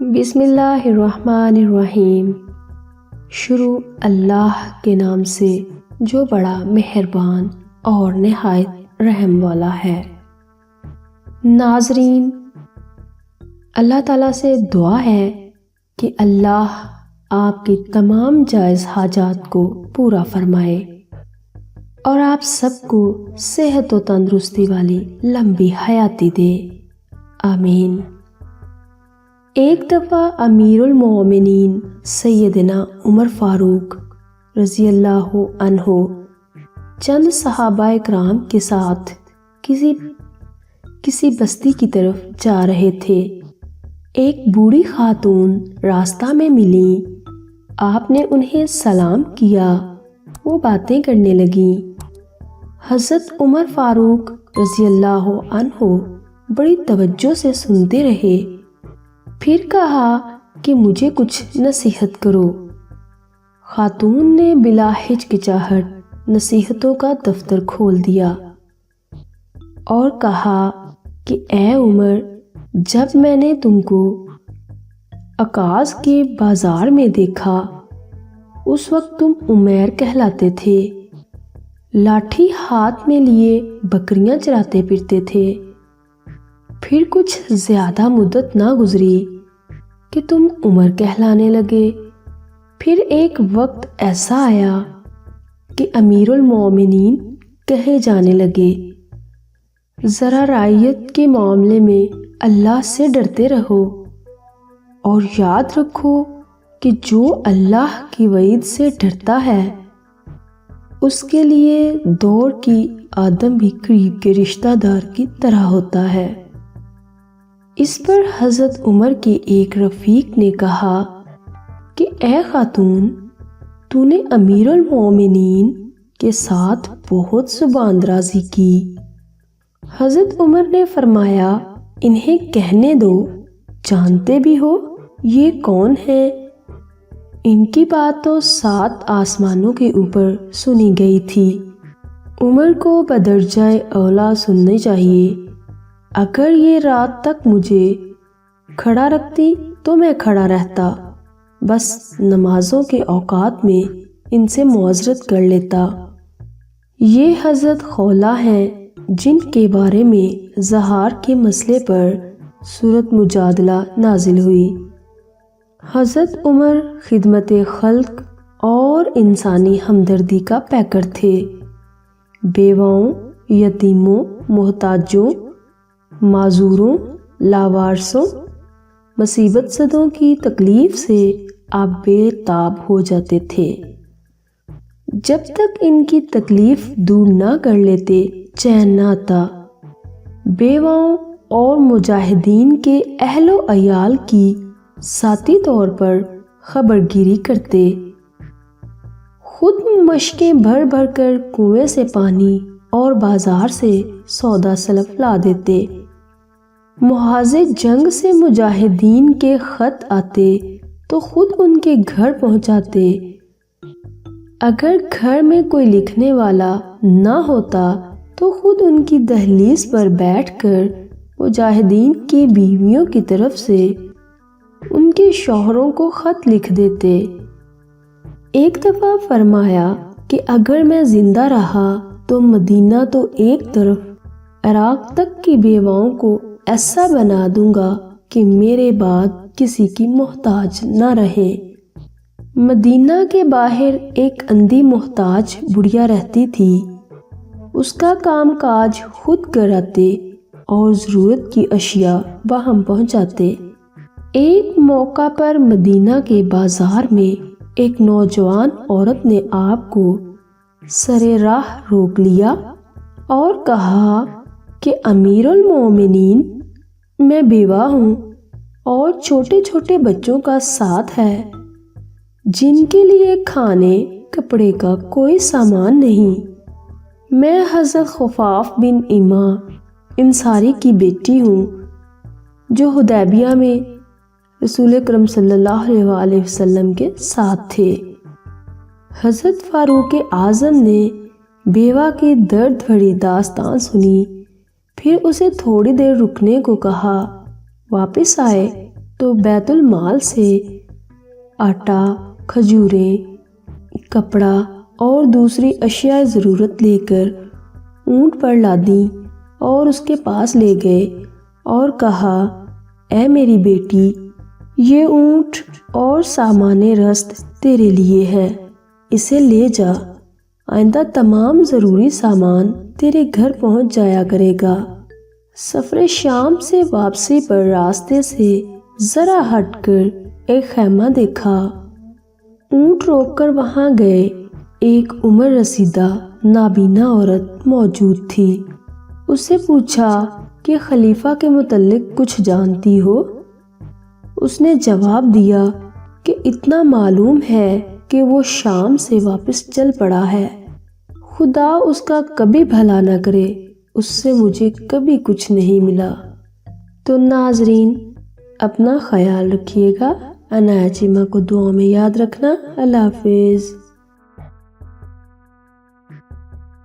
بسم اللہ الرحمن الرحیم۔ شروع اللہ کے نام سے جو بڑا مہربان اور نہایت رحم والا ہے۔ ناظرین، اللہ تعالیٰ سے دعا ہے کہ اللہ آپ کی تمام جائز حاجات کو پورا فرمائے اور آپ سب کو صحت و تندرستی والی لمبی حیاتی دے، آمین۔ ایک دفعہ امیر المومنین سیدنا عمر فاروق رضی اللہ عنہ چند صحابہ کرام کے ساتھ کسی بستی کی طرف جا رہے تھے۔ ایک بوڑھی خاتون راستہ میں ملی، آپ نے انہیں سلام کیا، وہ باتیں کرنے لگیں۔ حضرت عمر فاروق رضی اللہ عنہ بڑی توجہ سے سنتے رہے، پھر کہا کہ مجھے کچھ نصیحت کرو۔ خاتون نے بلا ہچکچاہٹ نصیحتوں کا دفتر کھول دیا اور کہا کہ اے عمر، جب میں نے تم کو عکاظ کے بازار میں دیکھا اس وقت تم عمیر کہلاتے تھے، لاٹھی ہاتھ میں لیے بکریاں چراتے پھرتے تھے۔ پھر کچھ زیادہ مدت نہ گزری کہ تم عمر کہلانے لگے۔ پھر ایک وقت ایسا آیا کہ امیر المومنین کہے جانے لگے۔ ذرا رعیت کے معاملے میں اللہ سے ڈرتے رہو اور یاد رکھو کہ جو اللہ کی وعید سے ڈرتا ہے اس کے لیے دور کی آدم بھی قریب کے رشتہ دار کی طرح ہوتا ہے۔ اس پر حضرت عمر کے ایک رفیق نے کہا کہ اے خاتون، تو نے امیر المومنین کے ساتھ بہت زبان درازی کی۔ حضرت عمر نے فرمایا، انہیں کہنے دو، جانتے بھی ہو یہ کون ہیں؟ ان کی بات تو 7 آسمانوں کے اوپر سنی گئی تھی۔ عمر کو بدرجہ اولا سننی چاہیے۔ اگر یہ رات تک مجھے کھڑا رکھتی تو میں کھڑا رہتا، بس نمازوں کے اوقات میں ان سے معذرت کر لیتا۔ یہ حضرت خولہ ہیں جن کے بارے میں زہار کے مسئلے پر سورۃ مجادلہ نازل ہوئی۔ حضرت عمر خدمت خلق اور انسانی ہمدردی کا پیکر تھے۔ بیواؤں، یتیموں، محتاجوں، معذوروں، لاوارثوں، مصیبت زدوں کی تکلیف سے آپ بے تاب ہو جاتے تھے۔ جب تک ان کی تکلیف دور نہ کر لیتے چین نہ آتا۔ بیواؤں اور مجاہدین کے اہل و عیال کی ذاتی طور پر خبر گیری کرتے، خود مشکیں بھر بھر کر کنویں سے پانی اور بازار سے سودا سلف لا دیتے۔ محاذ جنگ سے مجاہدین کے خط آتے تو خود ان کے گھر پہنچاتے۔ اگر گھر میں کوئی لکھنے والا نہ ہوتا تو خود ان کی دہلیز پر بیٹھ کر مجاہدین کی بیویوں کی طرف سے ان کے شوہروں کو خط لکھ دیتے۔ ایک دفعہ فرمایا کہ اگر میں زندہ رہا تو مدینہ تو ایک طرف، عراق تک کی بیواؤں کو ایسا بنا دوں گا کہ میرے بعد کسی کی محتاج نہ رہے۔ مدینہ کے باہر ایک اندھی محتاج بڑھیا رہتی تھی، اس کا کام کاج خود کراتے اور ضرورت کی اشیاء وہاں پہنچاتے۔ ایک موقع پر مدینہ کے بازار میں ایک نوجوان عورت نے آپ کو سرے راہ روک لیا اور کہا کہ امیر المومنین، میں بیوہ ہوں اور چھوٹے چھوٹے بچوں کا ساتھ ہے جن کے لیے کھانے کپڑے کا کوئی سامان نہیں۔ میں حضرت خفاف بن اما انصاری کی بیٹی ہوں جو حدیبیہ میں رسول اکرم صلی اللہ علیہ وسلم کے ساتھ تھے۔ حضرت فاروق اعظم نے بیوہ کی درد بھری داستان سنی، پھر اسے تھوڑی دیر رکنے کو کہا۔ واپس آئے تو تو بیت المال سے آٹا، کھجوریں، کپڑا اور دوسری اشیاء ضرورت لے کر اونٹ پر لادیں اور اس کے پاس لے گئے اور کہا، اے میری بیٹی، یہ اونٹ اور سامان رست تیرے لیے ہے، اسے لے جا، آئندہ تمام ضروری سامان تیرے گھر پہنچ جایا کرے گا۔ سفر شام سے واپسی پر راستے سے ذرا ہٹ کر ایک خیمہ دیکھا۔ اونٹ روک کر وہاں گئے۔ ایک عمر رسیدہ نابینا عورت موجود تھی۔ اس سے پوچھا کہ خلیفہ کے متعلق کچھ جانتی ہو؟ اس نے جواب دیا کہ اتنا معلوم ہے کہ وہ شام سے واپس چل پڑا ہے، خدا اس کا کبھی بھلا نہ کرے، اس سے مجھے کبھی کچھ نہیں ملا۔ تو ناظرین، اپنا خیال رکھیے گا، عنایت چیمہ کو دعاؤں میں یاد رکھنا۔ اللہ حافظ۔